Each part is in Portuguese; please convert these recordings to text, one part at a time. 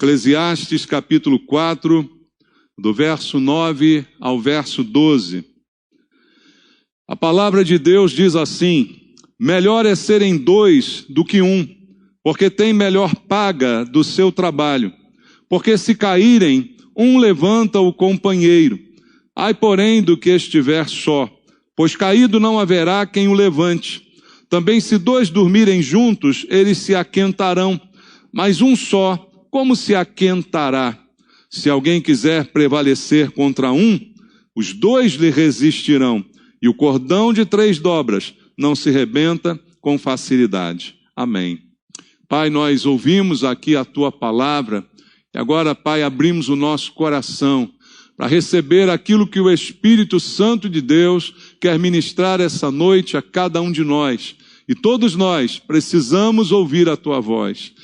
Eclesiastes capítulo 4, do verso 9 ao verso 12. A palavra de Deus diz assim: melhor é serem dois do que um, porque tem melhor paga do seu trabalho. Porque se caírem, um levanta o companheiro. Ai, porém, do que estiver só, pois caído não haverá quem o levante. Também se dois dormirem juntos, eles se aquentarão, mas um só, como se aquentará? Se alguém quiser prevalecer contra um, os dois lhe resistirão, e o cordão de 3 dobras não se rebenta com facilidade. Amém. Pai, nós ouvimos aqui a Tua palavra, e agora, Pai, abrimos o nosso coração para receber aquilo que o Espírito Santo de Deus quer ministrar essa noite a cada um de nós. E todos nós precisamos ouvir a Tua voz.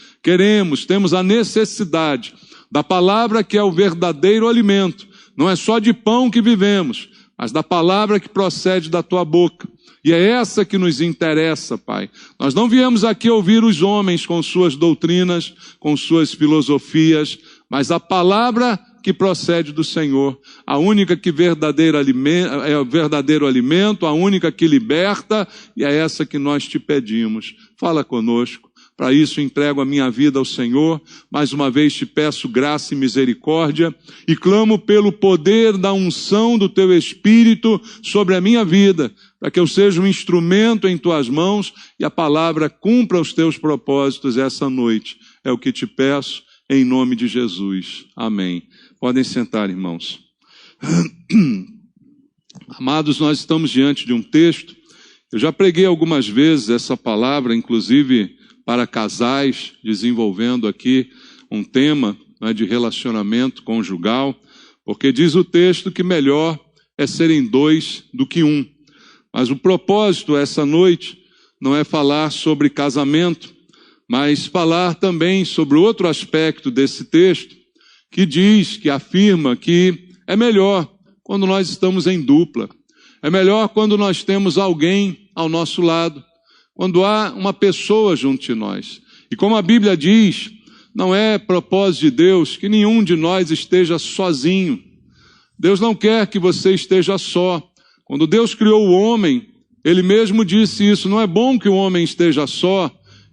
Temos a necessidade da palavra que é o verdadeiro alimento. Não é só de pão que vivemos, mas da palavra que procede da Tua boca. E é essa que nos interessa, Pai. Nós não viemos aqui ouvir os homens com suas doutrinas, com suas filosofias, mas a palavra que procede do Senhor, a única que é o verdadeiro alimento, a única que liberta, e é essa que nós te pedimos. Fala conosco. Para isso entrego a minha vida ao Senhor. Mais uma vez te peço graça e misericórdia e clamo pelo poder da unção do Teu Espírito sobre a minha vida, para que eu seja um instrumento em Tuas mãos e a palavra cumpra os Teus propósitos essa noite. É o que te peço em nome de Jesus. Amém. Podem sentar, irmãos. Amados, nós estamos diante de um texto. Eu já preguei algumas vezes essa palavra, inclusive para casais, desenvolvendo aqui um tema, né, de relacionamento conjugal, porque diz o texto que melhor é serem dois do que um. Mas o propósito essa noite não é falar sobre casamento, mas falar também sobre outro aspecto desse texto, que afirma que é melhor quando nós estamos em dupla. É melhor quando nós temos alguém ao nosso lado, quando há uma pessoa junto de nós. E como a Bíblia diz, não é propósito de Deus que nenhum de nós esteja sozinho. Deus não quer que você esteja só. Quando Deus criou o homem, Ele mesmo disse isso: não é bom que o homem esteja só.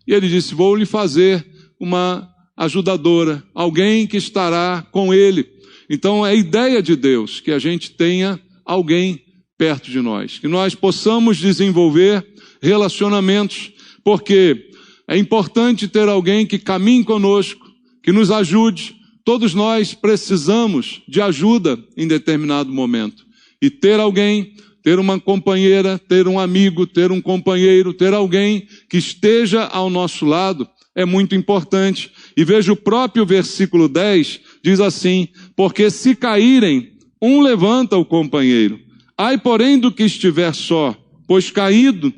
E Ele disse: vou lhe fazer uma ajudadora, alguém que estará com ele. Então é a ideia de Deus que a gente tenha alguém perto de nós, que nós possamos desenvolver relacionamentos, porque é importante ter alguém que caminhe conosco, que nos ajude. Todos nós precisamos de ajuda em determinado momento. E ter alguém, ter uma companheira, ter um amigo, ter um companheiro, ter alguém que esteja ao nosso lado é muito importante. E veja o próprio versículo 10, diz assim: porque se caírem, um levanta o companheiro. Ai, porém, do que estiver só, pois caindo,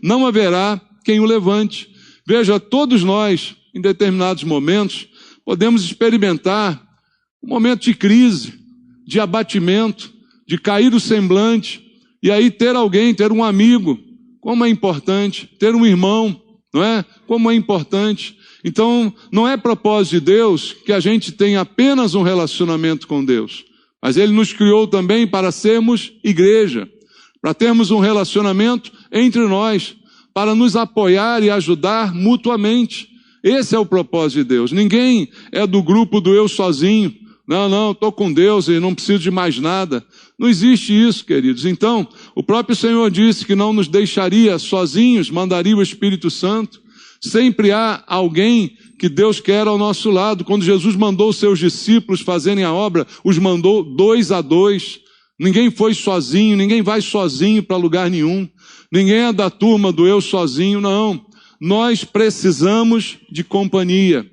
não haverá quem o levante. Veja, todos nós, em determinados momentos, podemos experimentar um momento de crise, de abatimento, de cair o semblante, e aí ter alguém, ter um amigo, como é importante, ter um irmão, não é? Como é importante. Então, não é propósito de Deus que a gente tenha apenas um relacionamento com Deus, mas Ele nos criou também para sermos igreja, para termos um relacionamento entre nós, para nos apoiar e ajudar mutuamente. Esse é o propósito de Deus. Ninguém é do grupo do eu sozinho. Não, estou com Deus e não preciso de mais nada. Não existe isso, queridos. Então, o próprio Senhor disse que não nos deixaria sozinhos, mandaria o Espírito Santo. Sempre há alguém que Deus quer ao nosso lado. Quando Jesus mandou os seus discípulos fazerem a obra, os mandou 2 a 2. Ninguém foi sozinho, ninguém vai sozinho para lugar nenhum. Ninguém é da turma do eu sozinho, não. Nós precisamos de companhia.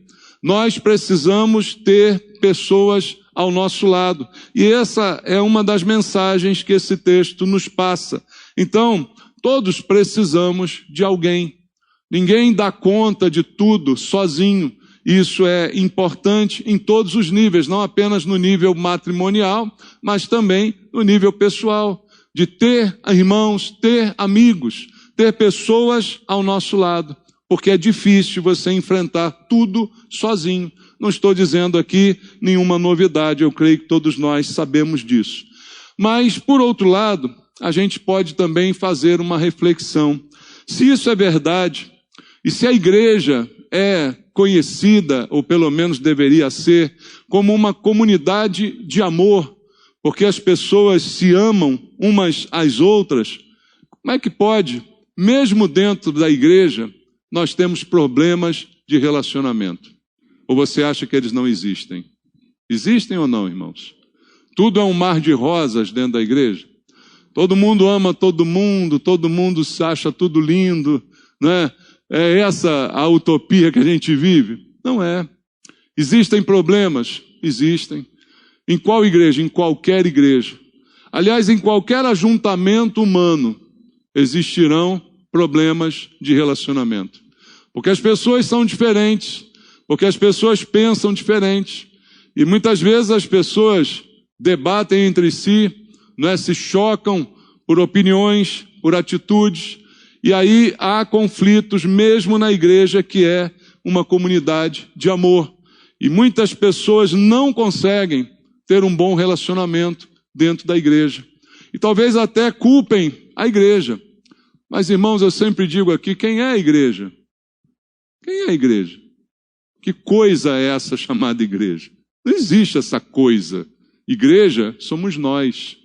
Nós precisamos ter pessoas ao nosso lado. E essa é uma das mensagens que esse texto nos passa. Então, todos precisamos de alguém. Ninguém dá conta de tudo sozinho. Isso é importante em todos os níveis, não apenas no nível matrimonial, mas também no nível pessoal. De ter irmãos, ter amigos, ter pessoas ao nosso lado. Porque é difícil você enfrentar tudo sozinho. Não estou dizendo aqui nenhuma novidade, eu creio que todos nós sabemos disso. Mas, por outro lado, a gente pode também fazer uma reflexão. Se isso é verdade, e se a igreja é conhecida, ou pelo menos deveria ser, como uma comunidade de amor, porque as pessoas se amam umas às outras, como é que pode, mesmo dentro da igreja, nós temos problemas de relacionamento? Ou você acha que eles não existem? Existem ou não, irmãos? Tudo é um mar de rosas dentro da igreja? Todo mundo ama todo mundo se acha tudo lindo, né? É essa a utopia que a gente vive? Não é. Existem problemas? Existem. Em qual igreja? Em qualquer igreja. Aliás, em qualquer ajuntamento humano existirão problemas de relacionamento. Porque as pessoas são diferentes, porque as pessoas pensam diferente. E muitas vezes as pessoas debatem entre si, né, se chocam por opiniões, por atitudes, e aí há conflitos mesmo na igreja, que é uma comunidade de amor. E muitas pessoas não conseguem ter um bom relacionamento dentro da igreja. E talvez até culpem a igreja. Mas, irmãos, eu sempre digo aqui, quem é a igreja? Quem é a igreja? Que coisa é essa chamada igreja? Não existe essa coisa. Igreja somos nós.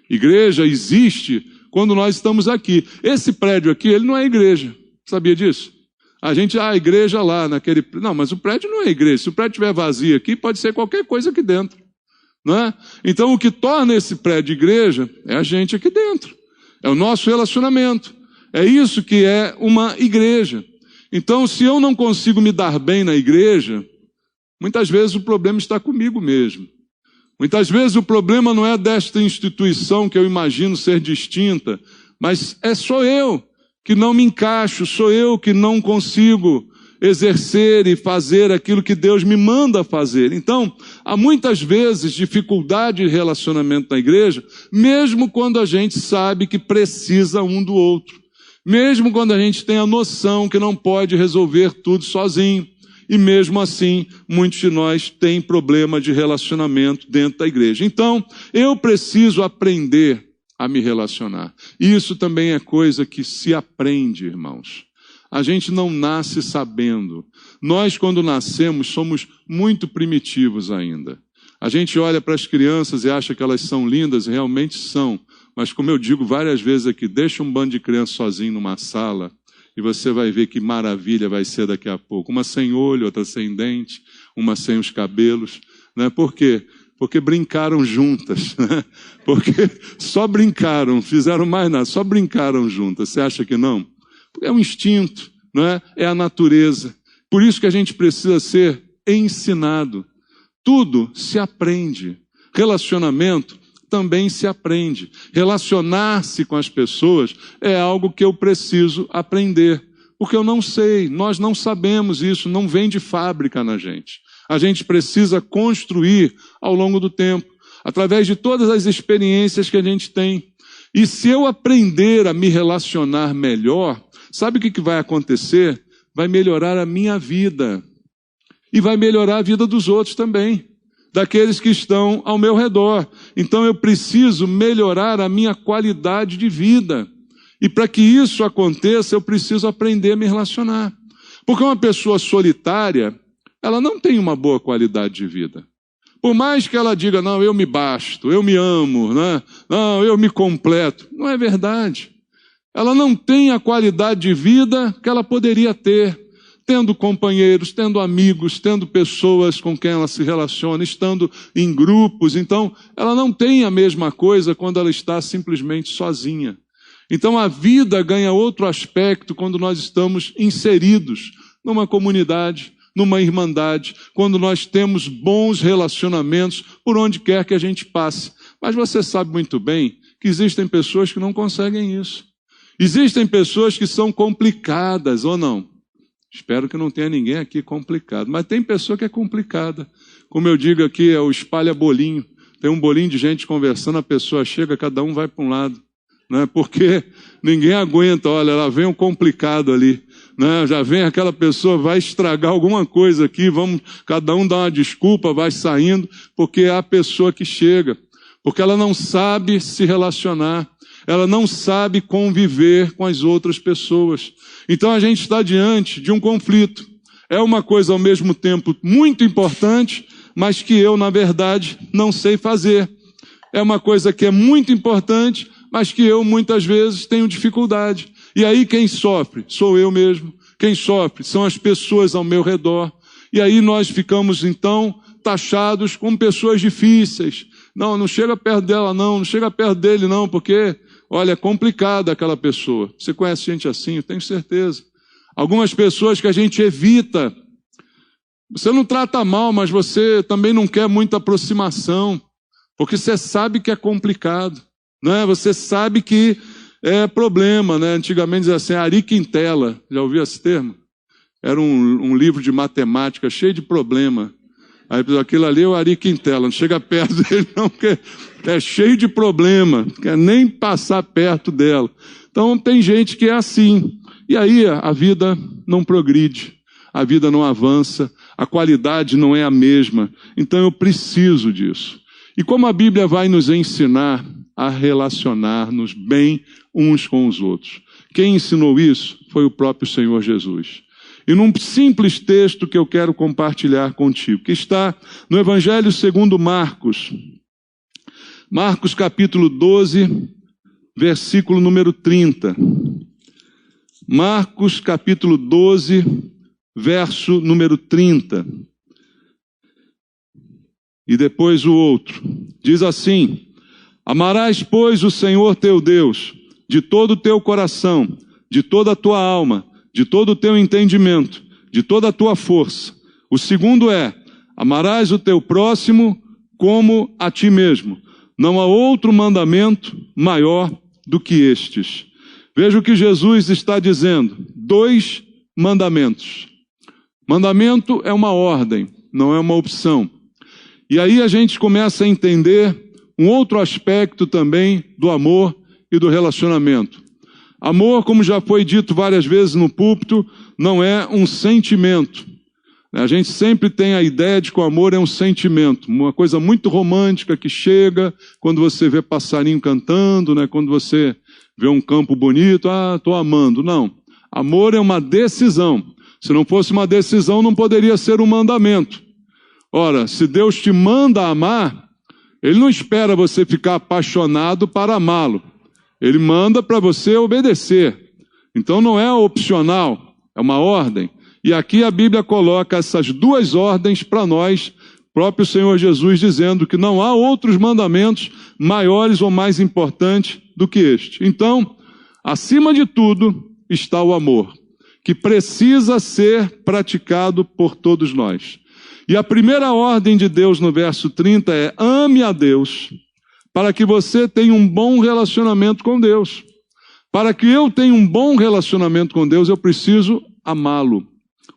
Igreja existe quando nós estamos aqui. Esse prédio aqui, ele não é igreja. Sabia disso? A igreja lá naquele... Não, mas o prédio não é igreja. Se o prédio estiver vazio aqui, pode ser qualquer coisa aqui dentro. Não é? Então, o que torna esse prédio igreja é a gente aqui dentro. É o nosso relacionamento. É isso que é uma igreja. Então, se eu não consigo me dar bem na igreja, muitas vezes o problema está comigo mesmo. Muitas vezes o problema não é desta instituição que eu imagino ser distinta, mas sou eu que não me encaixo, sou eu que não consigo exercer e fazer aquilo que Deus me manda fazer. Então, há muitas vezes dificuldade de relacionamento na igreja, mesmo quando a gente sabe que precisa um do outro. Mesmo quando a gente tem a noção que não pode resolver tudo sozinho. E mesmo assim, muitos de nós têm problema de relacionamento dentro da igreja. Então, eu preciso aprender a me relacionar. Isso também é coisa que se aprende, irmãos. A gente não nasce sabendo. Nós, quando nascemos, somos muito primitivos ainda. A gente olha para as crianças e acha que elas são lindas, realmente são. Mas como eu digo várias vezes aqui, deixa um bando de crianças sozinho numa sala e você vai ver que maravilha vai ser daqui a pouco. Uma sem olho, outra sem dente, uma sem os cabelos. Né? Por quê? Porque brincaram juntas. Né? Porque só brincaram, fizeram mais nada, só brincaram juntas. Você acha que não? Porque é um instinto, não é? É a natureza. Por isso que a gente precisa ser ensinado. Tudo se aprende. Relacionamento também se aprende. Relacionar-se com as pessoas é algo que eu preciso aprender. Porque eu não sei, nós não sabemos isso, não vem de fábrica na gente. A gente precisa construir ao longo do tempo, através de todas as experiências que a gente tem. E se eu aprender a me relacionar melhor, sabe o que vai acontecer? Vai melhorar a minha vida. E vai melhorar a vida dos outros também. Daqueles que estão ao meu redor. Então eu preciso melhorar a minha qualidade de vida. E para que isso aconteça, eu preciso aprender a me relacionar. Porque uma pessoa solitária, ela não tem uma boa qualidade de vida. Por mais que ela diga, não, eu me basto, eu me amo, né? Não, eu me completo. Não é verdade. Ela não tem a qualidade de vida que ela poderia ter. Tendo companheiros, tendo amigos, tendo pessoas com quem ela se relaciona, estando em grupos. Então, ela não tem a mesma coisa quando ela está simplesmente sozinha. Então, a vida ganha outro aspecto quando nós estamos inseridos numa comunidade, numa irmandade, quando nós temos bons relacionamentos por onde quer que a gente passe. Mas você sabe muito bem que existem pessoas que não conseguem isso. Existem pessoas que são complicadas, ou não? Espero que não tenha ninguém aqui complicado. Mas tem pessoa que é complicada. Como eu digo aqui, é o espalha bolinho. Tem um bolinho de gente conversando, a pessoa chega, cada um vai para um lado. Né? Porque ninguém aguenta, olha, lá vem um complicado ali. né? Já vem aquela pessoa, vai estragar alguma coisa aqui, vamos, cada um dá uma desculpa, vai saindo, porque é a pessoa que chega, porque ela não sabe se relacionar, ela não sabe conviver com as outras pessoas. Então a gente está diante de um conflito. É uma coisa ao mesmo tempo muito importante, mas que eu, na verdade, não sei fazer. É uma coisa que é muito importante, mas que eu, muitas vezes, tenho dificuldade. E aí quem sofre? Sou eu mesmo. Quem sofre são as pessoas ao meu redor. E aí nós ficamos, então, taxados como pessoas difíceis. Não, não chega perto dela não chega perto dele não, porque, olha, é complicada aquela pessoa. Você conhece gente assim? Eu tenho certeza. Algumas pessoas que a gente evita. Você não trata mal, mas você também não quer muita aproximação, porque você sabe que é complicado, né? Você sabe que é problema, né? Antigamente dizia assim, Ari Quintela, já ouviu esse termo? Era um livro de matemática cheio de problema. Aí aquilo ali é o Ari Quintela, não chega perto dele não, porque é cheio de problema, não quer nem passar perto dela. Então tem gente que é assim, e aí a vida não progride, a vida não avança, a qualidade não é a mesma. Então eu preciso disso. E como a Bíblia vai nos ensinar a relacionar-nos bem uns com os outros? Quem ensinou isso foi o próprio Senhor Jesus. E num simples texto que eu quero compartilhar contigo, que está no Evangelho segundo Marcos. Marcos capítulo 12, versículo número 30. Marcos capítulo 12, verso número 30. E depois o outro. Diz assim: amarás, pois, o Senhor teu Deus de todo o teu coração, de toda a tua alma, de todo o teu entendimento, de toda a tua força. O segundo é: amarás o teu próximo como a ti mesmo. Não há outro mandamento maior do que estes. Veja o que Jesus está dizendo. 2 mandamentos. Mandamento é uma ordem, não é uma opção. E aí a gente começa a entender um outro aspecto também do amor e do relacionamento. Amor, como já foi dito várias vezes no púlpito, não é um sentimento. A gente sempre tem a ideia de que o amor é um sentimento, uma coisa muito romântica que chega quando você vê passarinho cantando, né? Quando você vê um campo bonito, estou amando. Não, amor é uma decisão. Se não fosse uma decisão, não poderia ser um mandamento. Ora, se Deus te manda amar, Ele não espera você ficar apaixonado para amá-lo. Ele manda para você obedecer. Então não é opcional, é uma ordem. E aqui a Bíblia coloca essas 2 ordens para nós, próprio Senhor Jesus dizendo que não há outros mandamentos maiores ou mais importantes do que este. Então, acima de tudo está o amor, que precisa ser praticado por todos nós. E a primeira ordem de Deus no verso 30 é: ame a Deus, para que você tenha um bom relacionamento com Deus. Para que eu tenha um bom relacionamento com Deus, eu preciso amá-lo.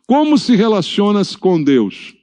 Como se relaciona-se com Deus?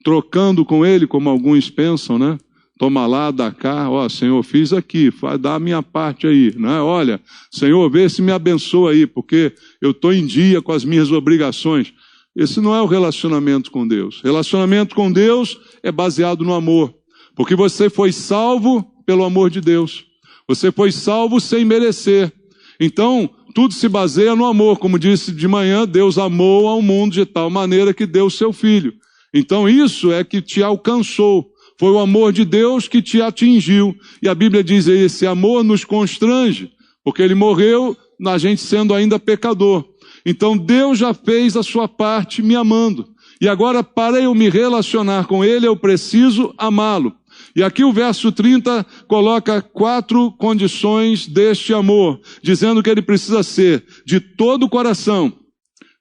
Trocando com Ele, como alguns pensam, né? Toma lá, dá cá, ó, Senhor, fiz aqui, dá a minha parte aí, né? Olha, Senhor, vê se me abençoa aí, porque eu estou em dia com as minhas obrigações. Esse não é o relacionamento com Deus. Relacionamento com Deus é baseado no amor, porque você foi salvo pelo amor de Deus. Você foi salvo sem merecer. Então, tudo se baseia no amor. Como disse de manhã, Deus amou ao mundo de tal maneira que deu o seu Filho. Então, isso é que te alcançou. Foi o amor de Deus que te atingiu. E a Bíblia diz aí, esse amor nos constrange, porque Ele morreu na gente sendo ainda pecador. Então, Deus já fez a sua parte me amando. E agora, para eu me relacionar com Ele, eu preciso amá-lo. E aqui o verso 30 coloca 4 condições deste amor, dizendo que ele precisa ser de todo o coração,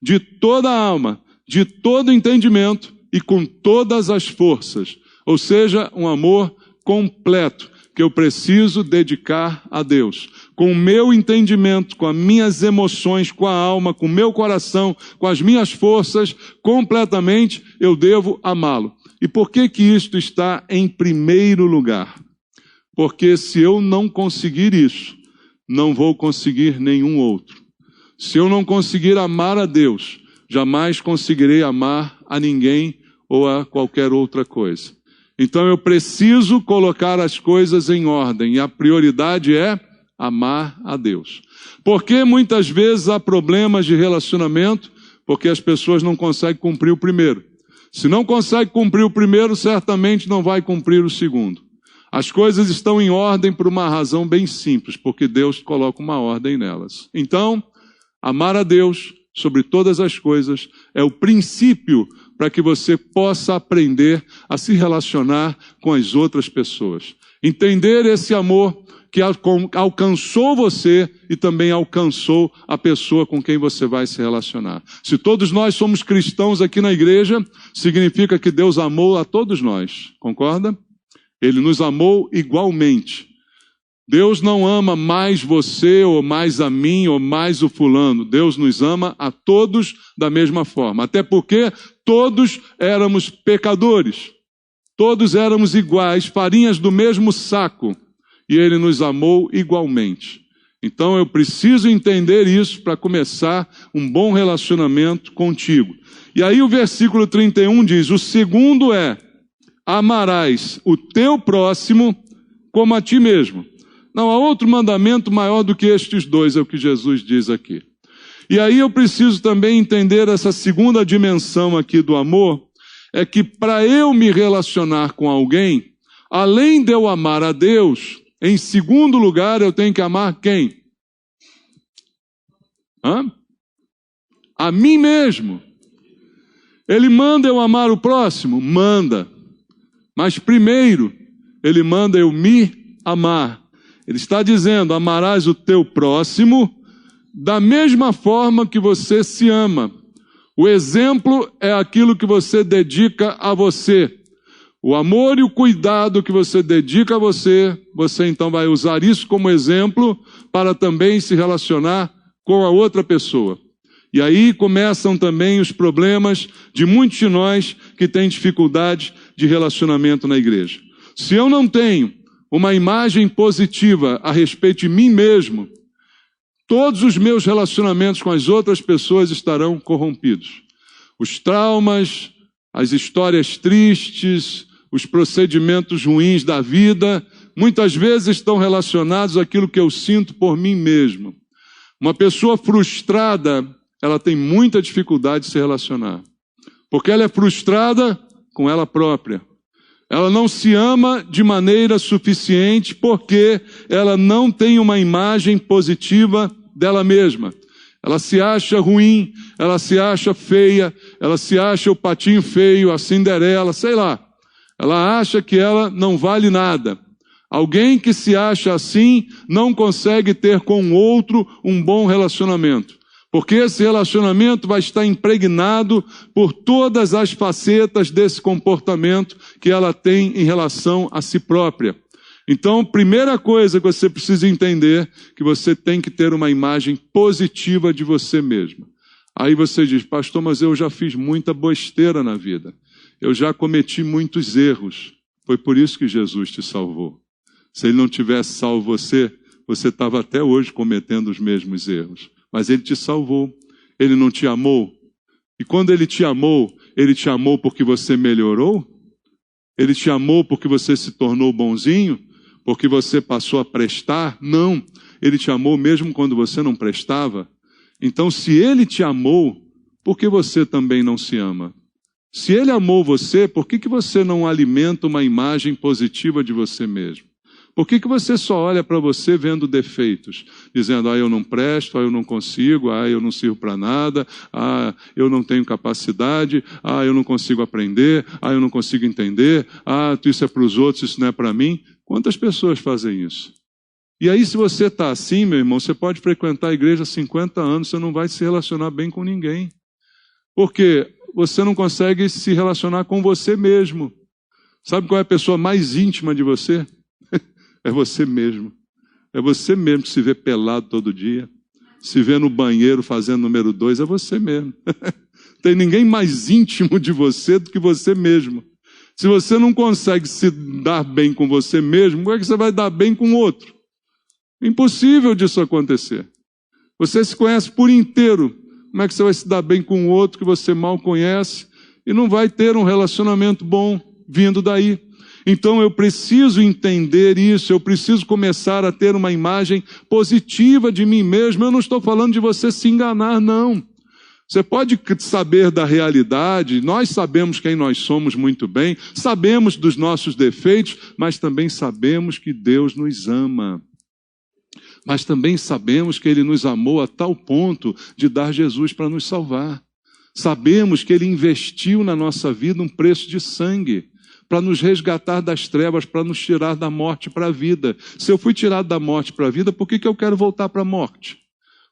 de toda a alma, de todo o entendimento e com todas as forças. Ou seja, um amor completo, que eu preciso dedicar a Deus. Com o meu entendimento, com as minhas emoções, com a alma, com o meu coração, com as minhas forças, completamente eu devo amá-lo. E por que que isto está em primeiro lugar? Porque se eu não conseguir isso, não vou conseguir nenhum outro. Se eu não conseguir amar a Deus, jamais conseguirei amar a ninguém ou a qualquer outra coisa. Então eu preciso colocar as coisas em ordem, e a prioridade é amar a Deus. Porque muitas vezes há problemas de relacionamento, porque as pessoas não conseguem cumprir o primeiro. Se não consegue cumprir o primeiro, certamente não vai cumprir o segundo. As coisas estão em ordem por uma razão bem simples, porque Deus coloca uma ordem nelas. Então, amar a Deus sobre todas as coisas é o princípio para que você possa aprender a se relacionar com as outras pessoas. Entender esse amor que alcançou você e também alcançou a pessoa com quem você vai se relacionar. Se todos nós somos cristãos aqui na igreja, significa que Deus amou a todos nós. Concorda? Ele nos amou igualmente. Deus não ama mais você, ou mais a mim, ou mais o fulano. Deus nos ama a todos da mesma forma. Até porque todos éramos pecadores. Todos éramos iguais, farinhas do mesmo saco. E Ele nos amou igualmente. Então eu preciso entender isso para começar um bom relacionamento contigo. E aí o versículo 31 diz, o segundo é, amarás o teu próximo como a ti mesmo. Não há outro mandamento maior do que estes dois, é o que Jesus diz aqui. E aí eu preciso também entender essa segunda dimensão aqui do amor, é que para eu me relacionar com alguém, além de eu amar a Deus, em segundo lugar eu tenho que amar quem? A mim mesmo. Ele manda eu amar o próximo? Manda. Mas primeiro, Ele manda eu me amar. Ele está dizendo, amarás o teu próximo da mesma forma que você se ama. O exemplo é aquilo que você dedica a você. O amor e o cuidado que você dedica a você, você então vai usar isso como exemplo para também se relacionar com a outra pessoa. E aí começam também os problemas de muitos de nós que têm dificuldade de relacionamento na igreja. Se eu não tenho uma imagem positiva a respeito de mim mesmo, todos os meus relacionamentos com as outras pessoas estarão corrompidos. Os traumas, as histórias tristes, os procedimentos ruins da vida, muitas vezes estão relacionados àquilo que eu sinto por mim mesmo. Uma pessoa frustrada, ela tem muita dificuldade de se relacionar, porque ela é frustrada com ela própria. Ela não se ama de maneira suficiente porque ela não tem uma imagem positiva dela mesma. Ela se acha ruim, ela se acha feia, ela se acha o patinho feio, a Cinderela, sei lá. Ela acha que ela não vale nada. Alguém que se acha assim não consegue ter com o outro um bom relacionamento. Porque esse relacionamento vai estar impregnado por todas as facetas desse comportamento que ela tem em relação a si própria. Então, primeira coisa que você precisa entender, que você tem que ter uma imagem positiva de você mesmo. Aí você diz, pastor, mas eu já fiz muita besteira na vida. Eu já cometi muitos erros. Foi por isso que Jesus te salvou. Se Ele não tivesse salvo você, você estava até hoje cometendo os mesmos erros. Mas Ele te salvou. Ele não te amou. E quando Ele te amou porque você melhorou? Ele te amou porque você se tornou bonzinho? Porque você passou a prestar? Não. Ele te amou mesmo quando você não prestava. Então, se Ele te amou, por que você também não se ama? Se Ele amou você, por que você não alimenta uma imagem positiva de você mesmo? Por que você só olha para você vendo defeitos? Dizendo, eu não presto, eu não consigo, eu não sirvo para nada, eu não tenho capacidade, eu não consigo aprender, eu não consigo entender, isso é para os outros, isso não é para mim. Quantas pessoas fazem isso? E aí, se você está assim, meu irmão, você pode frequentar a igreja há 50 anos, você não vai se relacionar bem com ninguém. Porque você não consegue se relacionar com você mesmo. Sabe qual é a pessoa mais íntima de você? É você mesmo. É você mesmo que se vê pelado todo dia, se vê no banheiro fazendo número 2, é você mesmo. Tem ninguém mais íntimo de você do que você mesmo. Se você não consegue se dar bem com você mesmo, como é que você vai dar bem com o outro? Impossível disso acontecer. Você se conhece por inteiro. Como é que você vai se dar bem com o outro que você mal conhece e não vai ter um relacionamento bom vindo daí? Então eu preciso entender isso, eu preciso começar a ter uma imagem positiva de mim mesmo. Eu não estou falando de você se enganar, não. Você pode saber da realidade, nós sabemos quem nós somos muito bem, sabemos dos nossos defeitos, mas também sabemos que Deus nos ama. Mas também sabemos que Ele nos amou a tal ponto de dar Jesus para nos salvar. Sabemos que Ele investiu na nossa vida um preço de sangue, para nos resgatar das trevas, para nos tirar da morte para a vida. Se eu fui tirado da morte para a vida, por que eu quero voltar para a morte?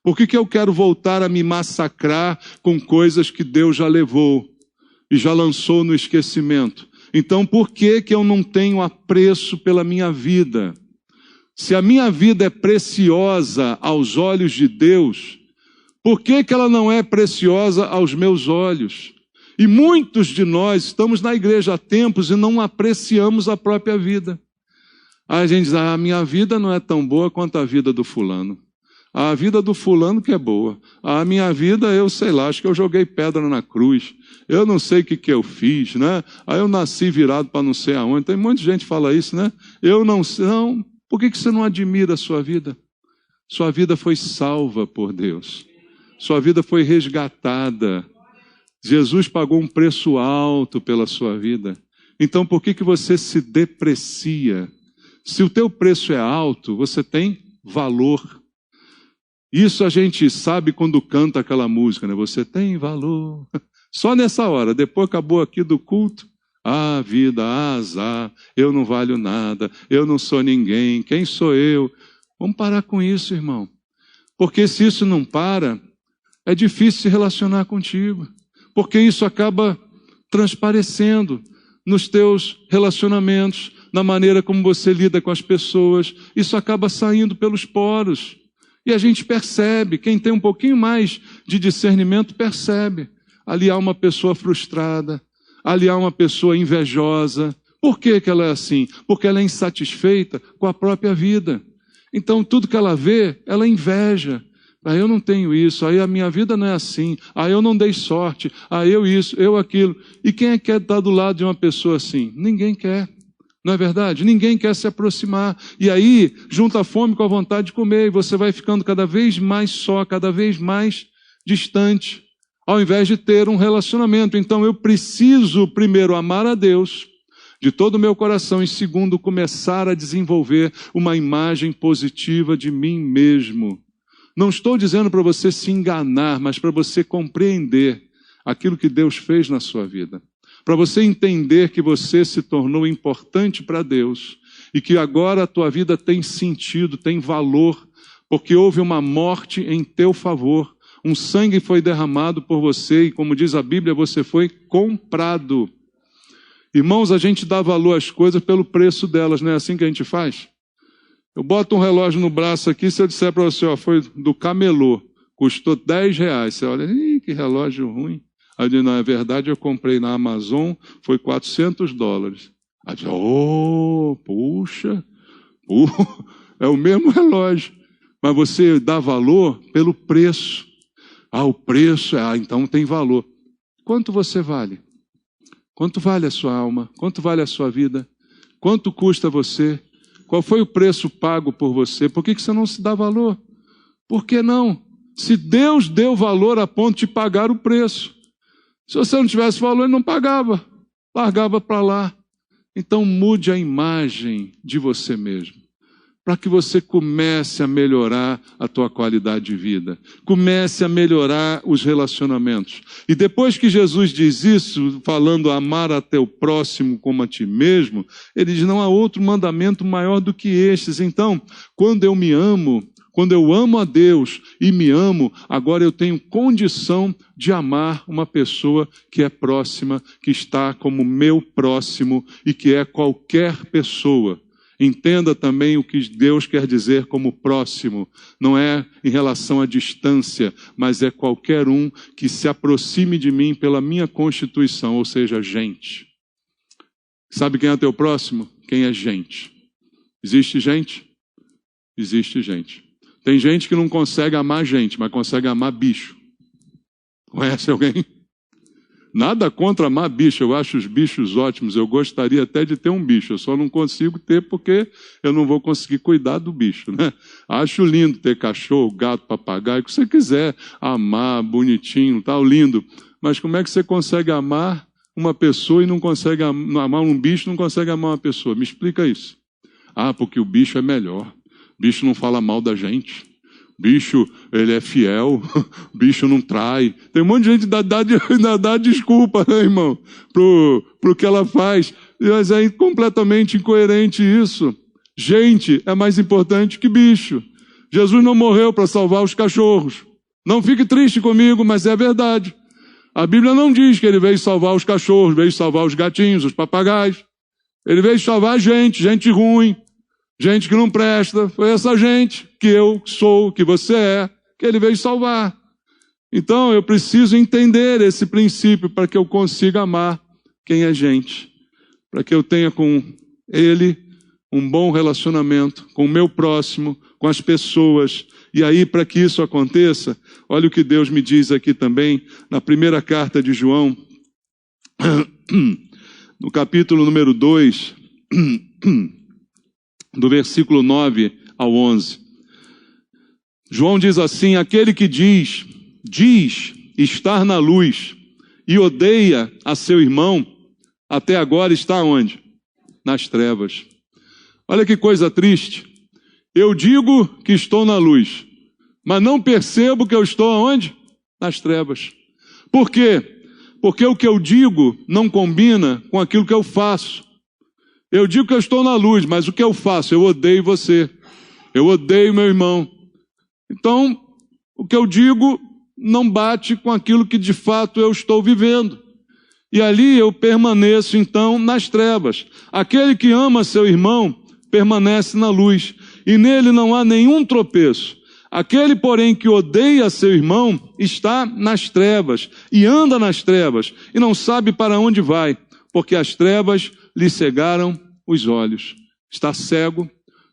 Por que eu quero voltar a me massacrar com coisas que Deus já levou e já lançou no esquecimento? Então, por que eu não tenho apreço pela minha vida? Se a minha vida é preciosa aos olhos de Deus, por que ela não é preciosa aos meus olhos? E muitos de nós estamos na igreja há tempos e não apreciamos a própria vida. Aí a gente diz, a minha vida não é tão boa quanto a vida do fulano. A vida do fulano que é boa. A minha vida, eu sei lá, acho que eu joguei pedra na cruz. Eu não sei o que eu fiz, né? Aí eu nasci virado para não sei aonde. Tem muita gente que fala isso, né? Eu não sei. Não. Por que você não admira a sua vida? Sua vida foi salva por Deus. Sua vida foi resgatada. Jesus pagou um preço alto pela sua vida. Então por que você se deprecia? Se o teu preço é alto, você tem valor. Isso a gente sabe quando canta aquela música, né? Você tem valor. Só nessa hora, depois acabou aqui do culto. Ah, vida, azar, eu não valho nada, eu não sou ninguém, quem sou eu? Vamos parar com isso, irmão. Porque se isso não para, é difícil se relacionar contigo. Porque isso acaba transparecendo nos teus relacionamentos, na maneira como você lida com as pessoas. Isso acaba saindo pelos poros. E a gente percebe, quem tem um pouquinho mais de discernimento percebe. Ali há uma pessoa frustrada, ali há uma pessoa invejosa. Por que ela é assim? Porque ela é insatisfeita com a própria vida. Então tudo que ela vê, ela inveja. Ah, eu não tenho isso, aí a minha vida não é assim, aí eu não dei sorte, aí eu isso, eu aquilo. E quem é que quer estar do lado de uma pessoa assim? Ninguém quer. Não é verdade? Ninguém quer se aproximar. E aí, junta a fome com a vontade de comer, e você vai ficando cada vez mais só, cada vez mais distante, ao invés de ter um relacionamento. Então eu preciso, primeiro, amar a Deus de todo o meu coração, e segundo, começar a desenvolver uma imagem positiva de mim mesmo. Não estou dizendo para você se enganar, mas para você compreender aquilo que Deus fez na sua vida. Para você entender que você se tornou importante para Deus e que agora a tua vida tem sentido, tem valor, porque houve uma morte em teu favor. Um sangue foi derramado por você e, como diz a Bíblia, você foi comprado. Irmãos, a gente dá valor às coisas pelo preço delas, não é assim que a gente faz? Eu boto um relógio no braço aqui, se eu disser para você, ó, foi do camelô, custou R$10. Você olha, que relógio ruim. Aí eu digo, não, é verdade, eu comprei na Amazon, foi $400. Aí eu digo, puxa, é o mesmo relógio. Mas você dá valor pelo preço. Ah, o preço, então tem valor. Quanto você vale? Quanto vale a sua alma? Quanto vale a sua vida? Quanto custa você? Qual foi o preço pago por você? Por que você não se dá valor? Por que não? Se Deus deu valor a ponto de pagar o preço. Se você não tivesse valor, ele não pagava. Largava para lá. Então mude a imagem de você mesmo, para que você comece a melhorar a tua qualidade de vida. Comece a melhorar os relacionamentos. E depois que Jesus diz isso, falando amar a teu próximo como a ti mesmo, ele diz, não há outro mandamento maior do que estes. Então, quando eu me amo, quando eu amo a Deus e me amo, agora eu tenho condição de amar uma pessoa que é próxima, que está como meu próximo e que é qualquer pessoa. Entenda também o que Deus quer dizer como próximo. Não é em relação à distância, mas é qualquer um que se aproxime de mim pela minha constituição, ou seja, gente. Sabe quem é teu próximo? Quem é gente? Existe gente? Existe gente. Tem gente que não consegue amar gente, mas consegue amar bicho. Conhece alguém? Nada contra amar bicho, eu acho os bichos ótimos, eu gostaria até de ter um bicho, eu só não consigo ter porque eu não vou conseguir cuidar do bicho, né? Acho lindo ter cachorro, gato, papagaio, o que você quiser, amar, bonitinho, tal, lindo. Mas como é que você consegue amar uma pessoa e não consegue amar um bicho, não consegue amar uma pessoa? Me explica isso. Ah, porque o bicho é melhor, o bicho não fala mal da gente. Bicho, ele é fiel, bicho não trai. Tem um monte de gente que dá desculpa, né, irmão, pro que ela faz. Mas é completamente incoerente isso. Gente é mais importante que bicho. Jesus não morreu para salvar os cachorros. Não fique triste comigo, mas é verdade. A Bíblia não diz que ele veio salvar os cachorros, veio salvar os gatinhos, os papagaios. Ele veio salvar gente ruim. Gente que não presta, foi essa gente que eu sou, que você é, que ele veio salvar. Então eu preciso entender esse princípio para que eu consiga amar quem é gente. Para que eu tenha com ele um bom relacionamento, com o meu próximo, com as pessoas. E aí, para que isso aconteça, olha o que Deus me diz aqui também, na primeira carta de João, no capítulo número 2, do versículo 9 ao 11. João diz assim: aquele que diz estar na luz e odeia a seu irmão, até agora está onde? Nas trevas. Olha que coisa triste. Eu digo que estou na luz, mas não percebo que eu estou aonde? Nas trevas. Por quê? Porque o que eu digo não combina com aquilo que eu faço. Eu digo que eu estou na luz, mas o que eu faço? Eu odeio você. Eu odeio meu irmão. Então, o que eu digo não bate com aquilo que de fato eu estou vivendo. E ali eu permaneço, então, nas trevas. Aquele que ama seu irmão permanece na luz, e nele não há nenhum tropeço. Aquele, porém, que odeia seu irmão está nas trevas, e anda nas trevas, e não sabe para onde vai, porque as trevas lhe cegaram os olhos. Está cego,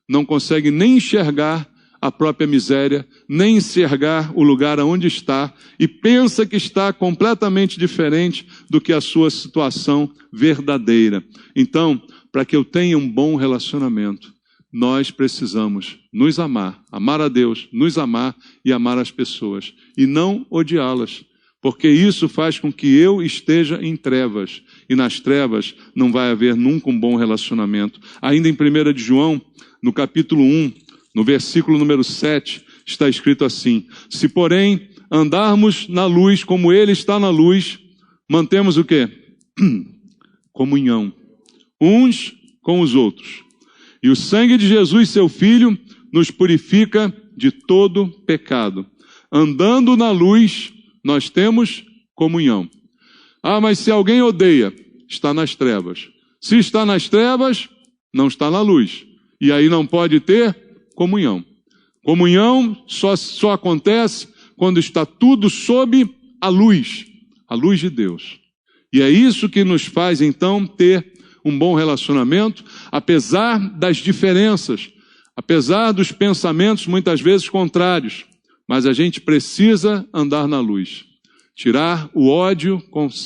não consegue nem enxergar a própria miséria, nem enxergar o lugar onde está, e pensa que está completamente diferente do que a sua situação verdadeira. Então, para que eu tenha um bom relacionamento, nós precisamos nos amar, amar a Deus, nos amar e amar as pessoas, e não odiá-las. Porque isso faz com que eu esteja em trevas. E nas trevas não vai haver nunca um bom relacionamento. Ainda em 1 de João, no capítulo 1, no versículo número 7, está escrito assim: se porém andarmos na luz como ele está na luz, mantemos o quê? Comunhão. Uns com os outros. E o sangue de Jesus, seu Filho, nos purifica de todo pecado. Andando na luz, nós temos comunhão. Ah, mas se alguém odeia, está nas trevas. Se está nas trevas, não está na luz. E aí não pode ter comunhão. Comunhão só acontece quando está tudo sob a luz de Deus. E é isso que nos faz, então, ter um bom relacionamento, apesar das diferenças, apesar dos pensamentos muitas vezes contrários. Mas a gente precisa andar na luz, tirar o ódio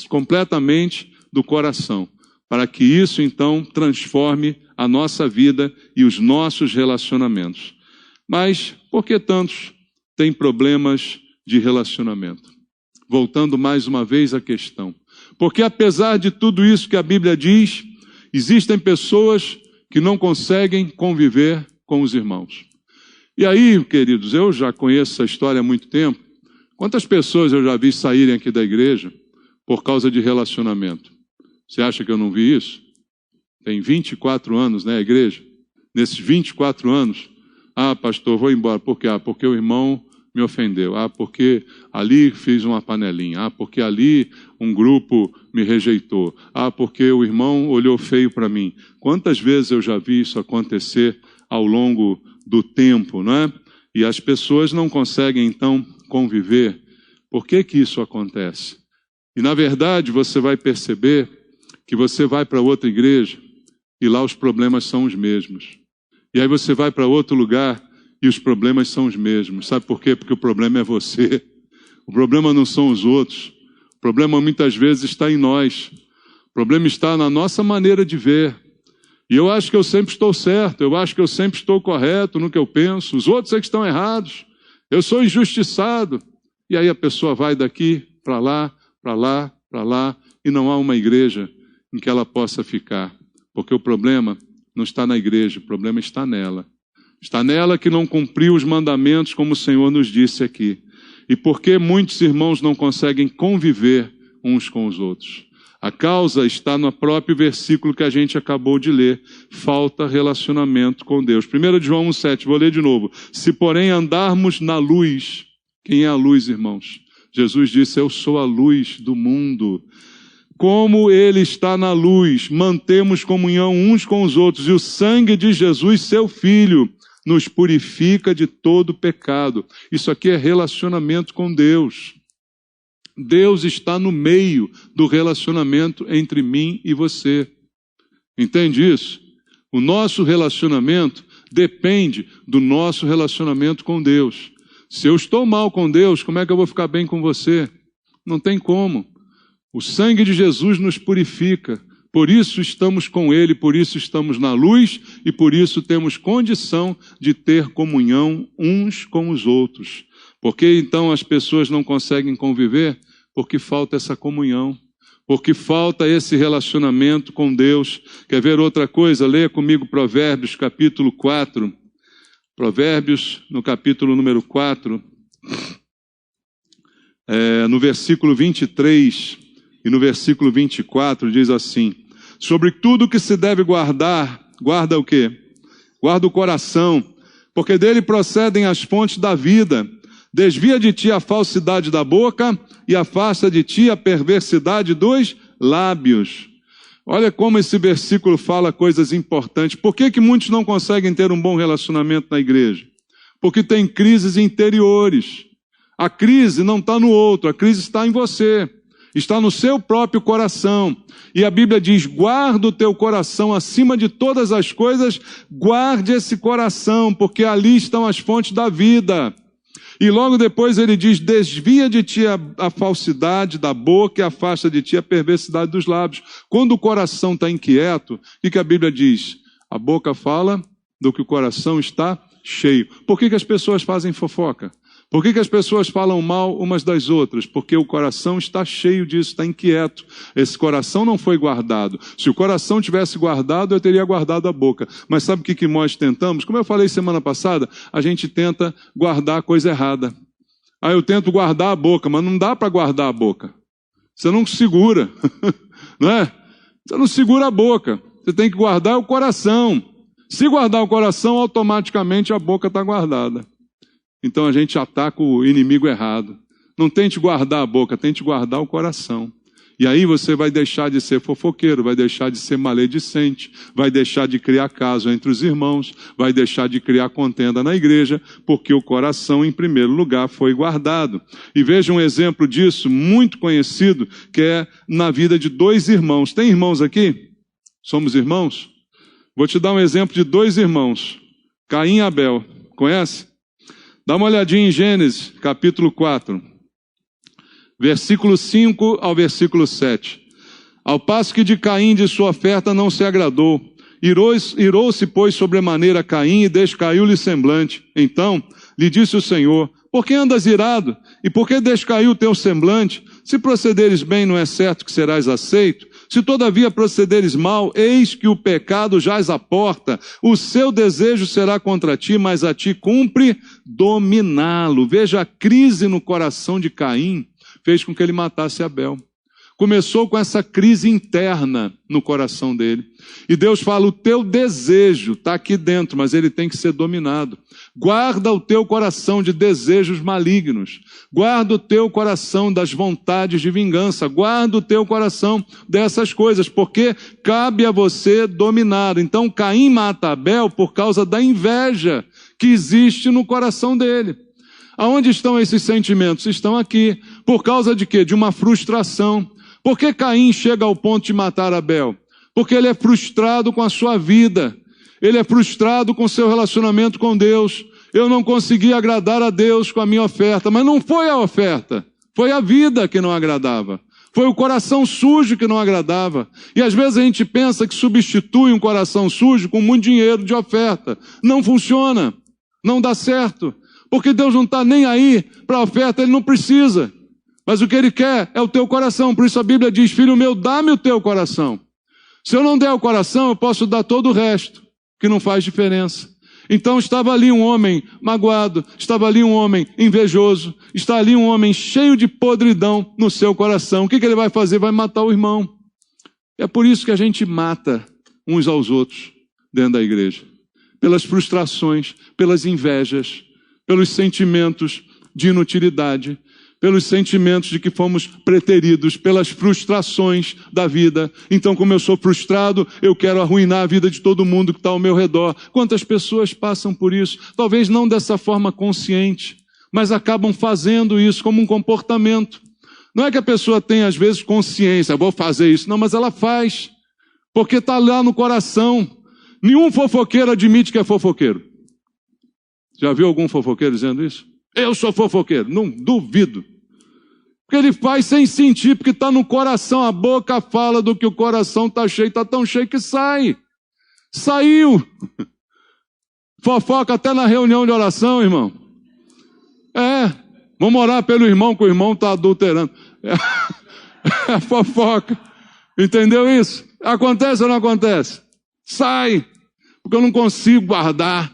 completamente do coração, para que isso então transforme a nossa vida e os nossos relacionamentos. Mas por que tantos têm problemas de relacionamento? Voltando mais uma vez à questão. Porque apesar de tudo isso que a Bíblia diz, existem pessoas que não conseguem conviver com os irmãos. E aí, queridos, eu já conheço essa história há muito tempo. Quantas pessoas eu já vi saírem aqui da igreja por causa de relacionamento? Você acha que eu não vi isso? Tem 24 anos, né, a igreja? Nesses 24 anos, pastor, vou embora. Por quê? Porque o irmão me ofendeu. Porque ali fiz uma panelinha. Porque ali um grupo me rejeitou. Porque o irmão olhou feio para mim. Quantas vezes eu já vi isso acontecer ao longo do tempo, não é? E as pessoas não conseguem, então, conviver. Por que que isso acontece? E, na verdade, você vai perceber que você vai para outra igreja e lá os problemas são os mesmos. E aí você vai para outro lugar e os problemas são os mesmos. Sabe por quê? Porque o problema é você. O problema não são os outros. O problema muitas vezes está em nós. O problema está na nossa maneira de ver. E eu acho que eu sempre estou certo, eu acho que eu sempre estou correto no que eu penso. Os outros é que estão errados. Eu sou injustiçado. E aí a pessoa vai daqui para lá, para lá, para lá, e não há uma igreja em que ela possa ficar. Porque o problema não está na igreja, o problema está nela. Está nela que não cumpriu os mandamentos como o Senhor nos disse aqui. E por que muitos irmãos não conseguem conviver uns com os outros? A causa está no próprio versículo que a gente acabou de ler. Falta relacionamento com Deus. 1 João 1,7, vou ler de novo. Se porém andarmos na luz, quem é a luz, irmãos? Jesus disse, eu sou a luz do mundo. Como Ele está na luz, mantemos comunhão uns com os outros. E o sangue de Jesus, seu Filho, nos purifica de todo pecado. Isso aqui é relacionamento com Deus. Deus está no meio do relacionamento entre mim e você. Entende isso? O nosso relacionamento depende do nosso relacionamento com Deus. Se eu estou mal com Deus, como é que eu vou ficar bem com você? Não tem como. O sangue de Jesus nos purifica. Por isso estamos com Ele, por isso estamos na luz e por isso temos condição de ter comunhão uns com os outros. Por que então as pessoas não conseguem conviver? Porque falta essa comunhão, porque falta esse relacionamento com Deus. Quer ver outra coisa? Leia comigo Provérbios, capítulo 4. Provérbios, no capítulo número 4, no versículo 23 e no versículo 24, diz assim: sobre tudo que se deve guardar, guarda o quê? Guarda o coração, porque dele procedem as fontes da vida. Desvia de ti a falsidade da boca e afasta de ti a perversidade dos lábios. Olha como esse versículo fala coisas importantes. Por que muitos não conseguem ter um bom relacionamento na igreja? Porque tem crises interiores. A crise não está no outro, a crise está em você. Está no seu próprio coração. E a Bíblia diz, guarda o teu coração acima de todas as coisas, guarde esse coração, porque ali estão as fontes da vida. E logo depois ele diz, desvia de ti a falsidade da boca e afasta de ti a perversidade dos lábios. Quando o coração está inquieto, o que a Bíblia diz? A boca fala do que o coração está cheio. Por que as pessoas fazem fofoca? Por que as pessoas falam mal umas das outras? Porque o coração está cheio disso, está inquieto. Esse coração não foi guardado. Se o coração tivesse guardado, eu teria guardado a boca. Mas sabe o que nós tentamos? Como eu falei semana passada, a gente tenta guardar a coisa errada. Eu tento guardar a boca, mas não dá para guardar a boca. Você não segura, não é? Você não segura a boca. Você tem que guardar o coração. Se guardar o coração, automaticamente a boca está guardada. Então a gente ataca o inimigo errado. Não tente guardar a boca, tente guardar o coração. E aí você vai deixar de ser fofoqueiro, vai deixar de ser maledicente, vai deixar de criar caso entre os irmãos, vai deixar de criar contenda na igreja, porque o coração, em primeiro lugar, foi guardado. E veja um exemplo disso, muito conhecido, que é na vida de dois irmãos. Tem irmãos aqui? Somos irmãos? Vou te dar um exemplo de dois irmãos, Caim e Abel. Conhece? Dá uma olhadinha em Gênesis, capítulo 4, versículo 5 ao versículo 7. Ao passo que de Caim de sua oferta não se agradou, irou-se, pois, sobremaneira Caim e descaiu-lhe semblante. Então lhe disse o Senhor, por que andas irado? E por que descaiu o teu semblante? Se procederes bem, não é certo que serás aceito? Se todavia procederes mal, eis que o pecado jaz à porta, o seu desejo será contra ti, mas a ti cumpre dominá-lo. Veja, a crise no coração de Caim fez com que ele matasse Abel. Começou com essa crise interna no coração dele. E Deus fala, o teu desejo está aqui dentro, mas ele tem que ser dominado. Guarda o teu coração de desejos malignos. Guarda o teu coração das vontades de vingança. Guarda o teu coração dessas coisas, porque cabe a você dominar. Então Caim mata Abel por causa da inveja que existe no coração dele. Aonde estão esses sentimentos? Estão aqui. Por causa de quê? De uma frustração. Por que Caim chega ao ponto de matar Abel? Porque ele é frustrado com a sua vida. Ele é frustrado com o seu relacionamento com Deus. Eu não consegui agradar a Deus com a minha oferta, mas não foi a oferta, foi a vida que não agradava. Foi o coração sujo que não agradava. E às vezes a gente pensa que substitui um coração sujo com muito dinheiro de oferta. Não funciona, não dá certo. Porque Deus não está nem aí para a oferta, Ele não precisa. Mas o que Ele quer é o teu coração. Por isso a Bíblia diz, filho meu, dá-me o teu coração. Se eu não der o coração, eu posso dar todo o resto, que não faz diferença. Então estava ali um homem magoado, estava ali um homem invejoso, está ali um homem cheio de podridão no seu coração. O que ele vai fazer? Vai matar o irmão. É por isso que a gente mata uns aos outros dentro da igreja. Pelas frustrações, pelas invejas, pelos sentimentos de inutilidade, pelos sentimentos de que fomos preteridos, pelas frustrações da vida. Então, como eu sou frustrado, eu quero arruinar a vida de todo mundo que está ao meu redor. Quantas pessoas passam por isso? Talvez não dessa forma consciente, mas acabam fazendo isso como um comportamento. Não é que a pessoa tenha, às vezes, consciência, vou fazer isso. Não, mas ela faz, porque está lá no coração. Nenhum fofoqueiro admite que é fofoqueiro. Já viu algum fofoqueiro dizendo isso? Eu sou fofoqueiro. Não duvido. Porque ele faz sem sentir, porque está no coração. A boca fala do que o coração está cheio, está tão cheio que sai. Saiu. Fofoca até na reunião de oração, irmão. Vamos orar pelo irmão, que o irmão está adulterando. É fofoca. Entendeu isso? Acontece ou não acontece? Sai. Porque eu não consigo guardar.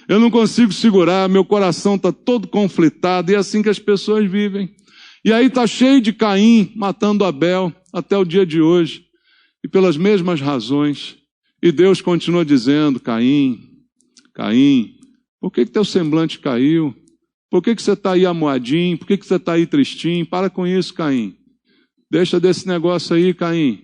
Eu não consigo segurar. Meu coração está todo conflitado. E é assim que as pessoas vivem. E aí está cheio de Caim matando Abel até o dia de hoje. E pelas mesmas razões. E Deus continua dizendo, Caim, por que teu semblante caiu? Por que você está aí amuadinho? Por que você está aí tristinho? Para com isso, Caim. Deixa desse negócio aí, Caim.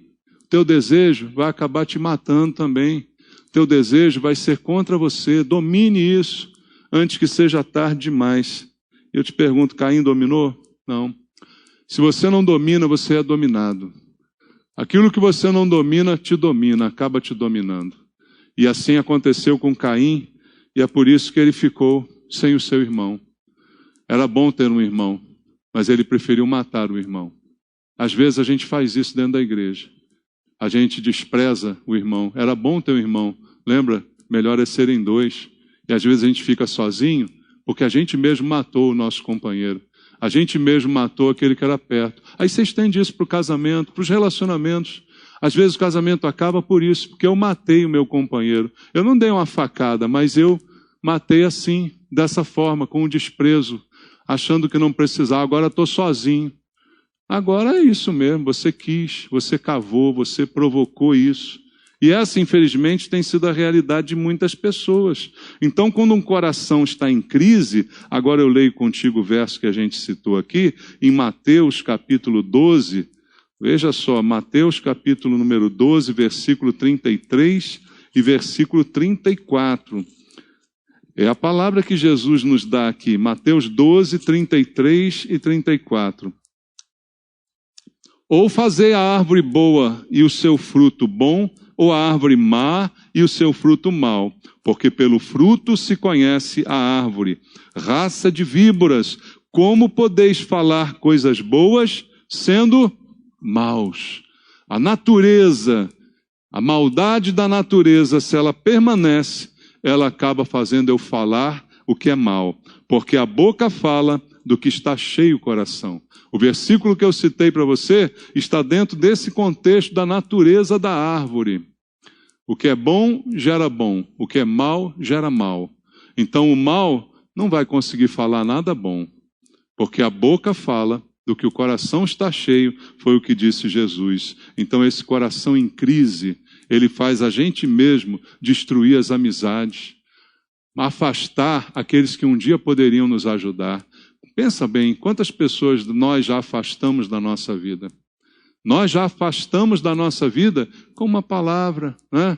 Teu desejo vai acabar te matando também. Teu desejo vai ser contra você. Domine isso antes que seja tarde demais. Eu te pergunto, Caim dominou? Não. Se você não domina, você é dominado. Aquilo que você não domina, te domina, acaba te dominando. E assim aconteceu com Caim, e é por isso que ele ficou sem o seu irmão. Era bom ter um irmão, mas ele preferiu matar o irmão. Às vezes a gente faz isso dentro da igreja. A gente despreza o irmão. Era bom ter um irmão. Lembra? Melhor é serem dois. E às vezes a gente fica sozinho, porque a gente mesmo matou o nosso companheiro. A gente mesmo matou aquele que era perto. Aí você estende isso para o casamento, para os relacionamentos. Às vezes o casamento acaba por isso, porque eu matei o meu companheiro. Eu não dei uma facada, mas eu matei assim, dessa forma, com um desprezo, achando que não precisava. Agora estou sozinho. Agora é isso mesmo, você quis, você cavou, você provocou isso. E essa, infelizmente, tem sido a realidade de muitas pessoas. Então, quando um coração está em crise, agora eu leio contigo o verso que a gente citou aqui, em Mateus capítulo 12, veja só, Mateus capítulo número 12, versículo 33 e versículo 34. É a palavra que Jesus nos dá aqui, Mateus 12, 33 e 34. Ou fazei a árvore boa e o seu fruto bom, ou a árvore má e o seu fruto mau, porque pelo fruto se conhece a árvore. Raça de víboras, como podeis falar coisas boas sendo maus? A natureza, a maldade da natureza, se ela permanece, ela acaba fazendo eu falar o que é mal, porque a boca fala do que está cheio o coração. O versículo que eu citei para você está dentro desse contexto da natureza da árvore. O que é bom, gera bom. O que é mal, gera mal. Então o mal não vai conseguir falar nada bom, porque a boca fala do que o coração está cheio, foi o que disse Jesus. Então esse coração em crise, ele faz a gente mesmo destruir as amizades, afastar aqueles que um dia poderiam nos ajudar. Pensa bem, quantas pessoas nós já afastamos da nossa vida? Nós já afastamos da nossa vida com uma palavra, né?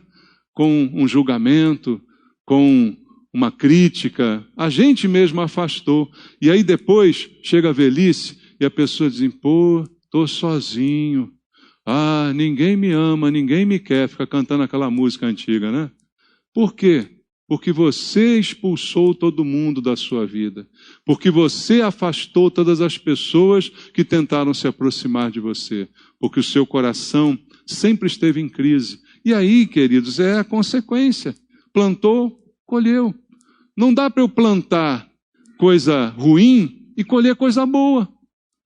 Com um julgamento, com uma crítica. A gente mesmo afastou. E aí depois chega a velhice e a pessoa diz, pô, estou sozinho. Ah, ninguém me ama, ninguém me quer. Fica cantando aquela música antiga, né? Por quê? porque você expulsou todo mundo da sua vida, porque você afastou todas as pessoas que tentaram se aproximar de você, porque o seu coração sempre esteve em crise. E aí, queridos, é a consequência. Plantou, colheu. Não dá para eu plantar coisa ruim e colher coisa boa.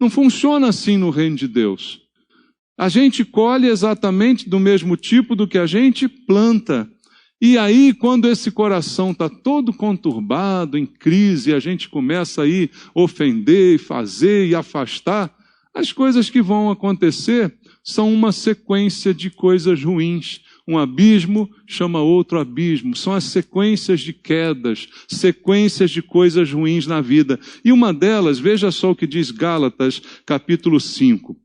Não funciona assim no reino de Deus. A gente colhe exatamente do mesmo tipo do que a gente planta. E aí, quando esse coração está todo conturbado, em crise, a gente começa aí a ofender, fazer e afastar, as coisas que vão acontecer são uma sequência de coisas ruins. Um abismo chama outro abismo. São as sequências de quedas, sequências de coisas ruins na vida. E uma delas, veja só o que diz Gálatas, capítulo 5.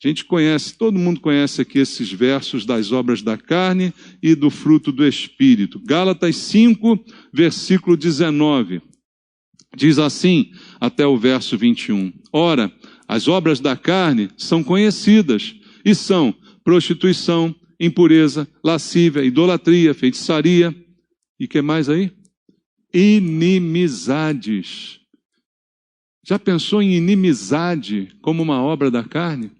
A gente conhece, todo mundo conhece aqui esses versos das obras da carne e do fruto do Espírito. Gálatas 5, versículo 19. Diz assim, até o verso 21. Ora, as obras da carne são conhecidas e são prostituição, impureza, lascívia, idolatria, feitiçaria. E que mais aí? Inimizades. Já pensou em inimizade como uma obra da carne?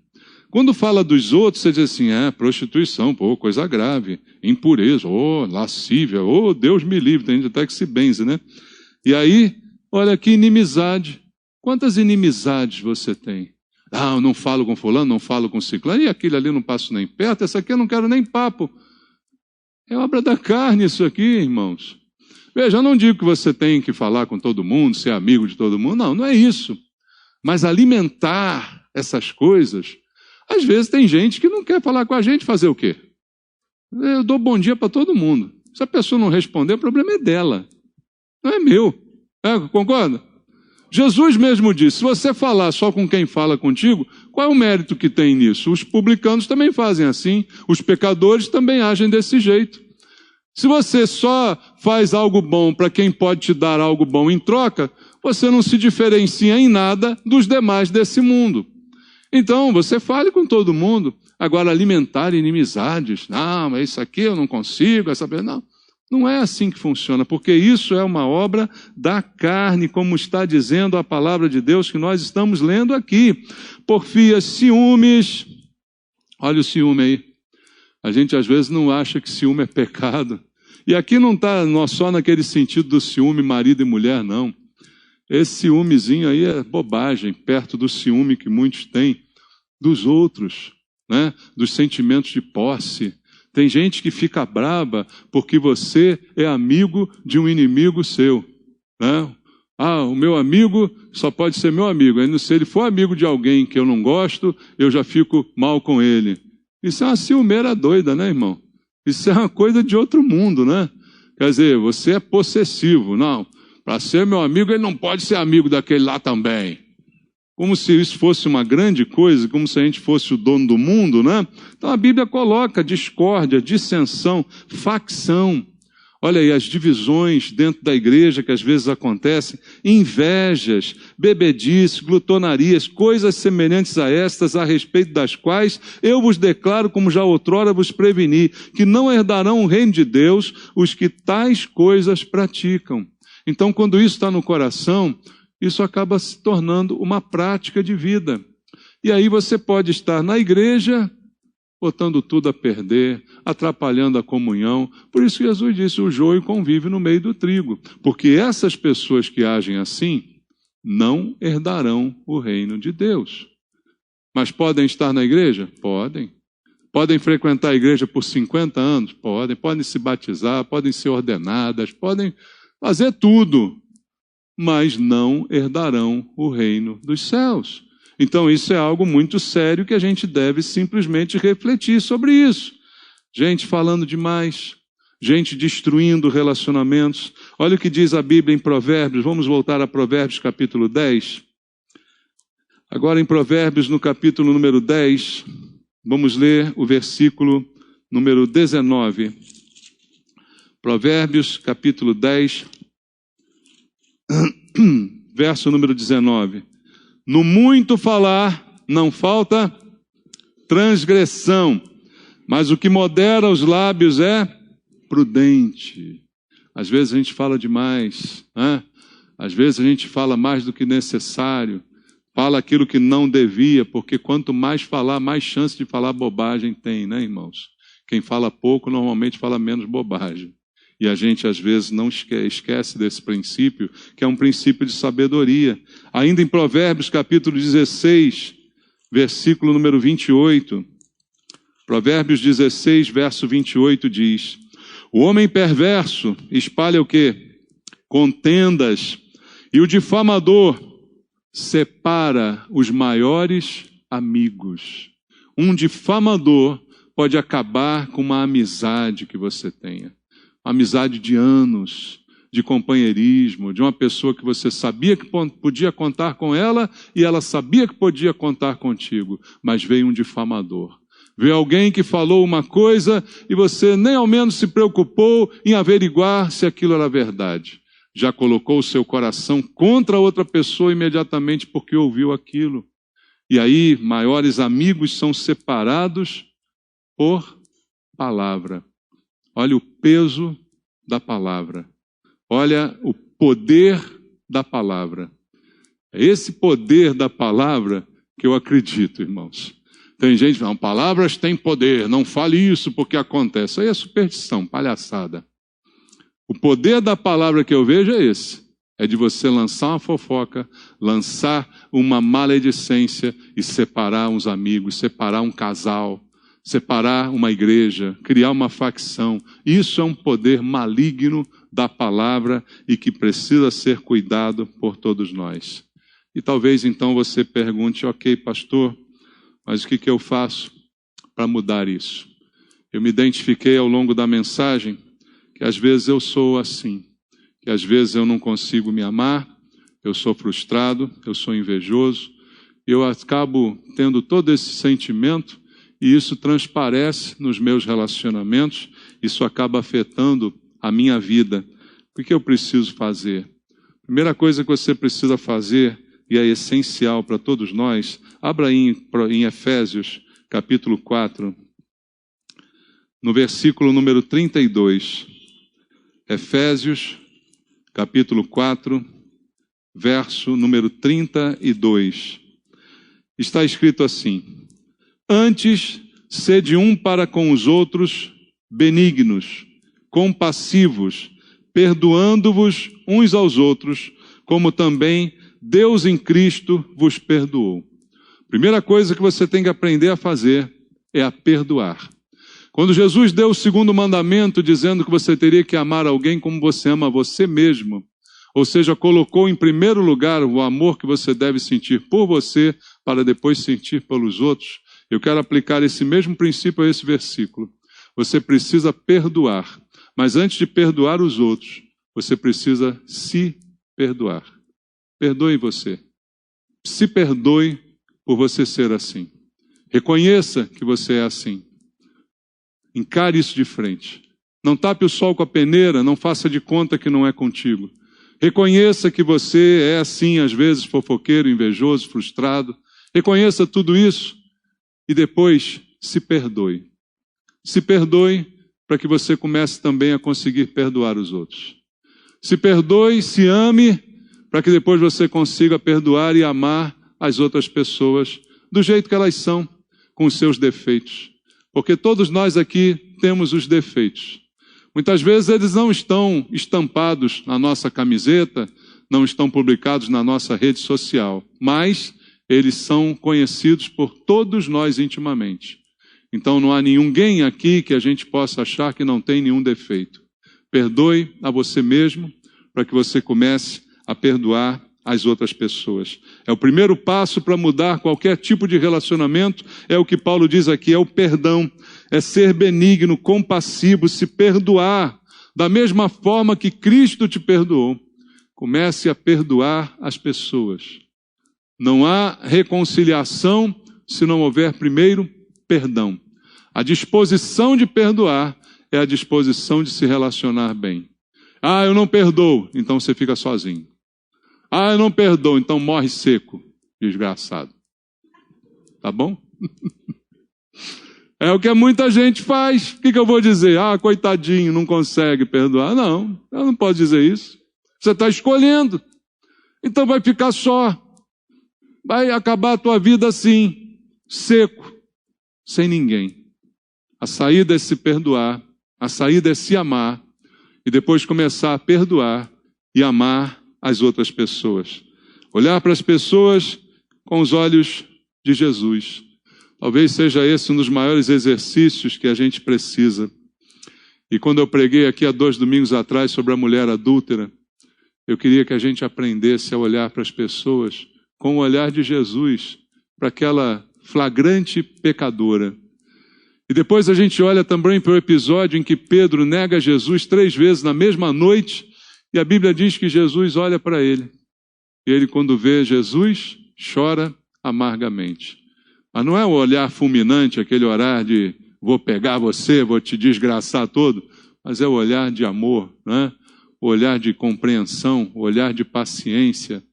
Quando fala dos outros, você diz assim, prostituição, coisa grave, impureza, lascívia, Deus me livre, tem gente até que se benze, né? E aí, olha que inimizade. Quantas inimizades você tem? Eu não falo com fulano, não falo com ciclano, e aquele ali não passo nem perto, essa aqui eu não quero nem papo. É obra da carne isso aqui, irmãos. Veja, eu não digo que você tem que falar com todo mundo, ser amigo de todo mundo, não é isso. Mas alimentar essas coisas... Às vezes tem gente que não quer falar com a gente, fazer o quê? Eu dou bom dia para todo mundo. Se a pessoa não responder, o problema é dela. Não é meu. Concorda? Jesus mesmo disse, se você falar só com quem fala contigo, qual é o mérito que tem nisso? Os publicanos também fazem assim, os pecadores também agem desse jeito. Se você só faz algo bom para quem pode te dar algo bom em troca, você não se diferencia em nada dos demais desse mundo. Então, você fale com todo mundo. Agora, alimentar inimizades. Não, mas isso aqui eu não consigo. Não é assim que funciona, porque isso é uma obra da carne, como está dizendo a palavra de Deus que nós estamos lendo aqui. Porfias, ciúmes. Olha o ciúme aí. A gente às vezes não acha que ciúme é pecado. E aqui não está só naquele sentido do ciúme marido e mulher, não. Esse ciúmezinho aí é bobagem, perto do ciúme que muitos têm dos outros, né? Dos sentimentos de posse. Tem gente que fica braba porque você é amigo de um inimigo seu, né? O meu amigo só pode ser meu amigo. Se ele for amigo de alguém que eu não gosto, eu já fico mal com ele. Isso é uma ciumeira doida, né, irmão? Isso é uma coisa de outro mundo, né? Quer dizer, você é possessivo. Não, para ser meu amigo, ele não pode ser amigo daquele lá também. Como se isso fosse uma grande coisa, como se a gente fosse o dono do mundo, né? Então a Bíblia coloca discórdia, dissensão, facção. Olha aí, as divisões dentro da igreja que às vezes acontecem, invejas, bebedices, glutonarias, coisas semelhantes a estas, a respeito das quais eu vos declaro, como já outrora vos preveni, que não herdarão o reino de Deus os que tais coisas praticam. Então, quando isso está no coração, isso acaba se tornando uma prática de vida. E aí você pode estar na igreja, botando tudo a perder, atrapalhando a comunhão. Por isso Jesus disse, o joio convive no meio do trigo. Porque essas pessoas que agem assim, não herdarão o reino de Deus. Mas podem estar na igreja? Podem. Podem frequentar a igreja por 50 anos? Podem. Podem se batizar, podem ser ordenadas, podem fazer tudo. Mas não herdarão o reino dos céus. Então isso é algo muito sério que a gente deve simplesmente refletir sobre isso. Gente falando demais, gente destruindo relacionamentos. Olha o que diz a Bíblia em Provérbios, vamos voltar a Provérbios capítulo 10. Agora em Provérbios no capítulo número 10, vamos ler o versículo número 19. Provérbios capítulo 10, verso número 19. No muito falar não falta transgressão, mas o que modera os lábios é prudente. Às vezes a gente fala demais, né? Às vezes a gente fala mais do que necessário, fala aquilo que não devia, porque quanto mais falar, mais chance de falar bobagem tem, né, irmãos? Quem fala pouco normalmente fala menos bobagem. E a gente às vezes não esquece desse princípio, que é um princípio de sabedoria. Ainda em Provérbios capítulo 16, versículo número 28, Provérbios 16, verso 28 diz: o homem perverso espalha o quê? Contendas, e o difamador separa os maiores amigos. Um difamador pode acabar com uma amizade que você tenha. Uma amizade de anos, de companheirismo, de uma pessoa que você sabia que podia contar com ela e ela sabia que podia contar contigo, mas veio um difamador. Veio alguém que falou uma coisa e você nem ao menos se preocupou em averiguar se aquilo era verdade. Já colocou o seu coração contra outra pessoa imediatamente porque ouviu aquilo. E aí, maiores amigos são separados por palavra. Olha o peso da palavra. Olha o poder da palavra. É esse poder da palavra que eu acredito, irmãos. Tem gente que fala, palavras têm poder, não fale isso porque acontece. Isso aí é superstição, palhaçada. O poder da palavra que eu vejo é esse. É de você lançar uma fofoca, lançar uma maledicência e separar uns amigos, separar um casal, separar uma igreja, criar uma facção. Isso é um poder maligno da palavra e que precisa ser cuidado por todos nós. E talvez então você pergunte, ok, pastor, mas o que eu faço para mudar isso? Eu me identifiquei ao longo da mensagem que às vezes eu sou assim, que às vezes eu não consigo me amar, eu sou frustrado, eu sou invejoso, eu acabo tendo todo esse sentimento e isso transparece nos meus relacionamentos, isso acaba afetando a minha vida. O que eu preciso fazer? A primeira coisa que você precisa fazer, e é essencial para todos nós, abra aí em Efésios, capítulo 4, no versículo número 32. Efésios, capítulo 4, verso número 32. Está escrito assim: antes, sede um para com os outros benignos, compassivos, perdoando-vos uns aos outros, como também Deus em Cristo vos perdoou. Primeira coisa que você tem que aprender a fazer é a perdoar. Quando Jesus deu o segundo mandamento, dizendo que você teria que amar alguém como você ama você mesmo, ou seja, colocou em primeiro lugar o amor que você deve sentir por você, para depois sentir pelos outros, eu quero aplicar esse mesmo princípio a esse versículo. Você precisa perdoar, mas antes de perdoar os outros, você precisa se perdoar. Perdoe você. Se perdoe por você ser assim. Reconheça que você é assim. Encare isso de frente. Não tape o sol com a peneira, não faça de conta que não é contigo. Reconheça que você é assim, às vezes, fofoqueiro, invejoso, frustrado. Reconheça tudo isso e depois se perdoe. Se perdoe para que você comece também a conseguir perdoar os outros. Se perdoe, se ame, para que depois você consiga perdoar e amar as outras pessoas do jeito que elas são, com os seus defeitos. Porque todos nós aqui temos os defeitos. Muitas vezes eles não estão estampados na nossa camiseta, não estão publicados na nossa rede social, mas eles são conhecidos por todos nós intimamente. Então não há ninguém aqui que a gente possa achar que não tem nenhum defeito. Perdoe a você mesmo, para que você comece a perdoar as outras pessoas. É o primeiro passo para mudar qualquer tipo de relacionamento, é o que Paulo diz aqui, é o perdão, é ser benigno, compassivo, se perdoar, da mesma forma que Cristo te perdoou. Comece a perdoar as pessoas. Não há reconciliação se não houver primeiro perdão. A disposição de perdoar é a disposição de se relacionar bem. Ah, eu não perdoo, então você fica sozinho. Ah, eu não perdoo, então morre seco, desgraçado. Tá bom? É o que muita gente faz. O que eu vou dizer? Ah, coitadinho, não consegue perdoar. Não, eu não posso dizer isso. Você está escolhendo. Então vai ficar só. Vai acabar a tua vida assim, seco, sem ninguém. A saída é se perdoar, a saída é se amar e depois começar a perdoar e amar as outras pessoas. Olhar para as pessoas com os olhos de Jesus. Talvez seja esse um dos maiores exercícios que a gente precisa. E quando eu preguei aqui há 2 domingos atrás sobre a mulher adúltera, eu queria que a gente aprendesse a olhar para as pessoas com o olhar de Jesus, para aquela flagrante pecadora. E depois a gente olha também para o episódio em que Pedro nega Jesus 3 vezes na mesma noite, e a Bíblia diz que Jesus olha para ele. E ele, quando vê Jesus, chora amargamente. Mas não é o olhar fulminante, aquele olhar de vou pegar você, vou te desgraçar todo, mas é o olhar de amor, né? O olhar de compreensão, o olhar de paciência,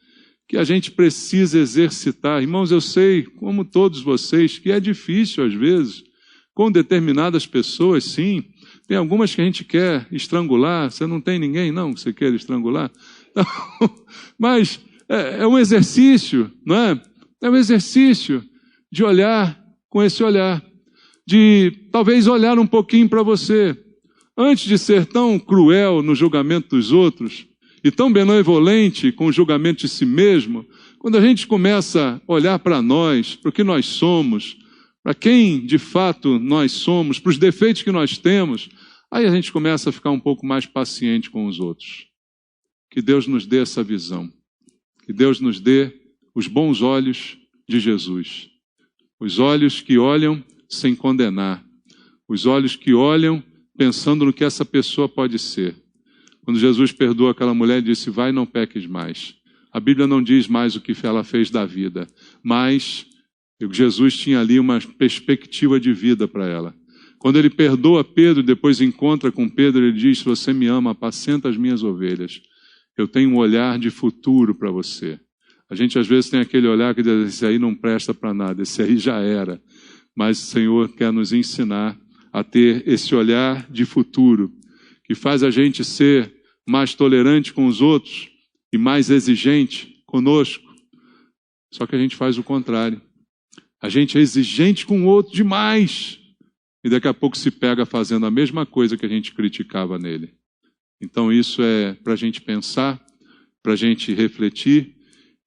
que a gente precisa exercitar. Irmãos, eu sei, como todos vocês, que é difícil às vezes, com determinadas pessoas, sim. Tem algumas que a gente quer estrangular. Você não tem ninguém, não, que você quer estrangular? Não. Mas é um exercício, não é? É um exercício de olhar com esse olhar, de talvez olhar um pouquinho para você. Antes de ser tão cruel no julgamento dos outros e tão benevolente com o julgamento de si mesmo, quando a gente começa a olhar para nós, para o que nós somos, para quem de fato nós somos, para os defeitos que nós temos, aí a gente começa a ficar um pouco mais paciente com os outros. Que Deus nos dê essa visão. Que Deus nos dê os bons olhos de Jesus. Os olhos que olham sem condenar. Os olhos que olham pensando no que essa pessoa pode ser. Quando Jesus perdoou aquela mulher, disse, vai, não peques mais. A Bíblia não diz mais o que ela fez da vida, mas Jesus tinha ali uma perspectiva de vida para ela. Quando ele perdoa Pedro, depois encontra com Pedro, ele diz, se você me ama, apacenta as minhas ovelhas. Eu tenho um olhar de futuro para você. A gente às vezes tem aquele olhar que diz, esse aí não presta para nada, esse aí já era. Mas o Senhor quer nos ensinar a ter esse olhar de futuro, que faz a gente ser mais tolerante com os outros e mais exigente conosco. Só que a gente faz o contrário. A gente é exigente com o outro demais. E daqui a pouco se pega fazendo a mesma coisa que a gente criticava nele. Então isso é para a gente pensar, para a gente refletir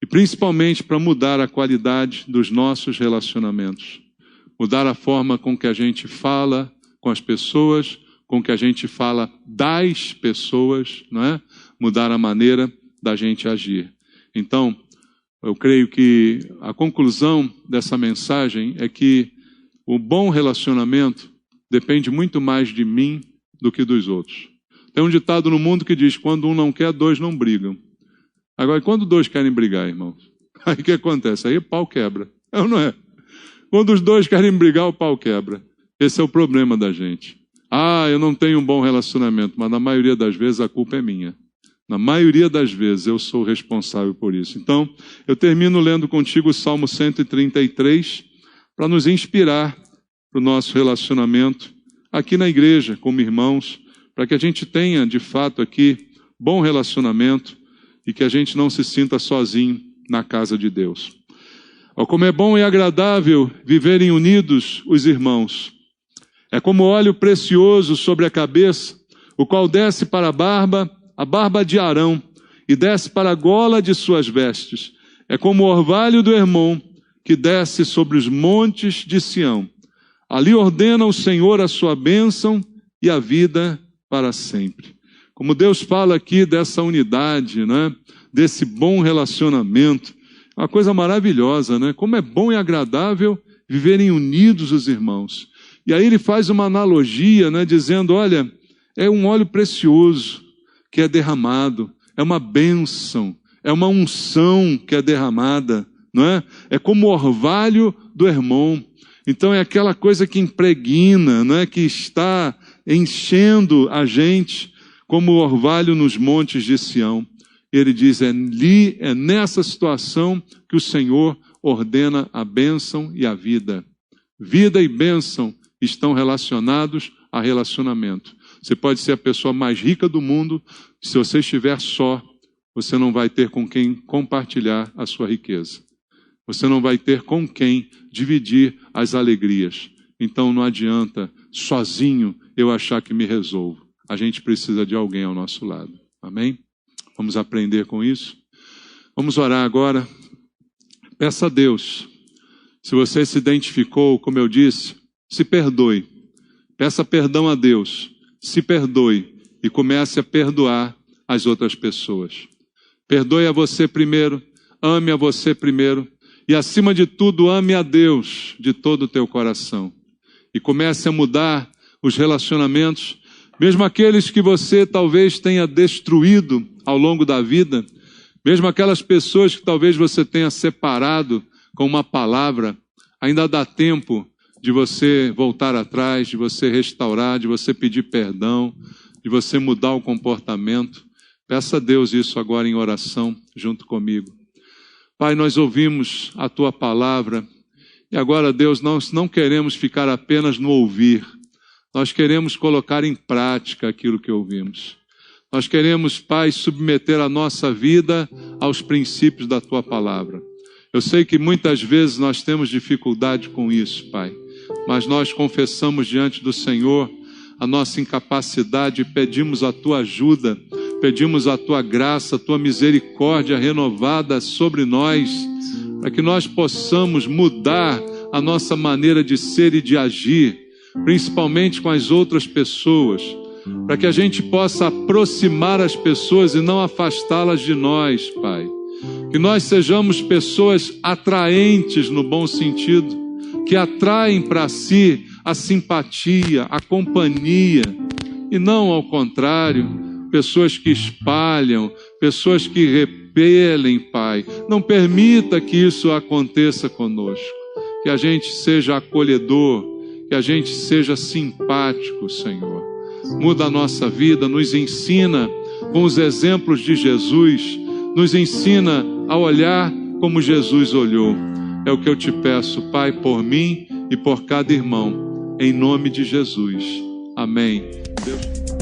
e principalmente para mudar a qualidade dos nossos relacionamentos. Mudar a forma com que a gente fala com as pessoas, com que a gente fala das pessoas, não é? Mudar a maneira da gente agir. Então, eu creio que a conclusão dessa mensagem é que o bom relacionamento depende muito mais de mim do que dos outros. Tem um ditado no mundo que diz, quando um não quer, 2 não brigam. Agora, quando 2 querem brigar, irmãos? Aí o que acontece? Aí o pau quebra. É ou não é? Quando os 2 querem brigar, o pau quebra. Esse é o problema da gente. Ah, eu não tenho um bom relacionamento, mas na maioria das vezes a culpa é minha. Na maioria das vezes eu sou responsável por isso. Então, eu termino lendo contigo o Salmo 133 para nos inspirar para o nosso relacionamento aqui na igreja, como irmãos, para que a gente tenha, de fato, aqui bom relacionamento e que a gente não se sinta sozinho na casa de Deus. Oh, como é bom e agradável viverem unidos os irmãos. É como óleo precioso sobre a cabeça, o qual desce para a barba de Arão, e desce para a gola de suas vestes. É como o orvalho do Hermon, que desce sobre os montes de Sião. Ali ordena o Senhor a sua bênção e a vida para sempre. Como Deus fala aqui dessa unidade, né? Desse bom relacionamento, uma coisa maravilhosa, né? Como é bom e agradável viverem unidos os irmãos. E aí ele faz uma analogia, né? Dizendo, olha, é um óleo precioso que é derramado, é uma bênção, é uma unção que é derramada, não é? É como o orvalho do Hermon. Então é aquela coisa que impregna, não é? Que está enchendo a gente como o orvalho nos montes de Sião. Ele diz, é nessa situação que o Senhor ordena a bênção e a vida. Vida e bênção estão relacionados a relacionamento. Você pode ser a pessoa mais rica do mundo, se você estiver só, você não vai ter com quem compartilhar a sua riqueza. Você não vai ter com quem dividir as alegrias. Então não adianta sozinho eu achar que me resolvo. A gente precisa de alguém ao nosso lado. Amém? Vamos aprender com isso? Vamos orar agora. Peça a Deus. Se você se identificou, como eu disse, se perdoe. Peça perdão a Deus. Se perdoe e comece a perdoar as outras pessoas. Perdoe a você primeiro, ame a você primeiro e, acima de tudo, ame a Deus de todo o teu coração. E comece a mudar os relacionamentos, mesmo aqueles que você talvez tenha destruído ao longo da vida, mesmo aquelas pessoas que talvez você tenha separado com uma palavra, ainda dá tempo de você voltar atrás, de você restaurar, de você pedir perdão, de você mudar o comportamento. Peça a Deus isso agora em oração, junto comigo. Pai, nós ouvimos a Tua palavra e agora, Deus, nós não queremos ficar apenas no ouvir. Nós queremos colocar em prática aquilo que ouvimos. Nós queremos, Pai, submeter a nossa vida aos princípios da Tua palavra. Eu sei que muitas vezes nós temos dificuldade com isso, Pai. Mas nós confessamos diante do Senhor a nossa incapacidade e pedimos a Tua ajuda, pedimos a Tua graça, a Tua misericórdia renovada sobre nós, para que nós possamos mudar a nossa maneira de ser e de agir, principalmente com as outras pessoas, para que a gente possa aproximar as pessoas e não afastá-las de nós, Pai. Que nós sejamos pessoas atraentes no bom sentido, que atraem para si a simpatia, a companhia, e não ao contrário, pessoas que espalham, pessoas que repelem, Pai. Não permita que isso aconteça conosco, que a gente seja acolhedor, que a gente seja simpático, Senhor. Muda a nossa vida, nos ensina com os exemplos de Jesus, nos ensina a olhar como Jesus olhou. É o que eu te peço, Pai, por mim e por cada irmão, em nome de Jesus. Amém. Deus...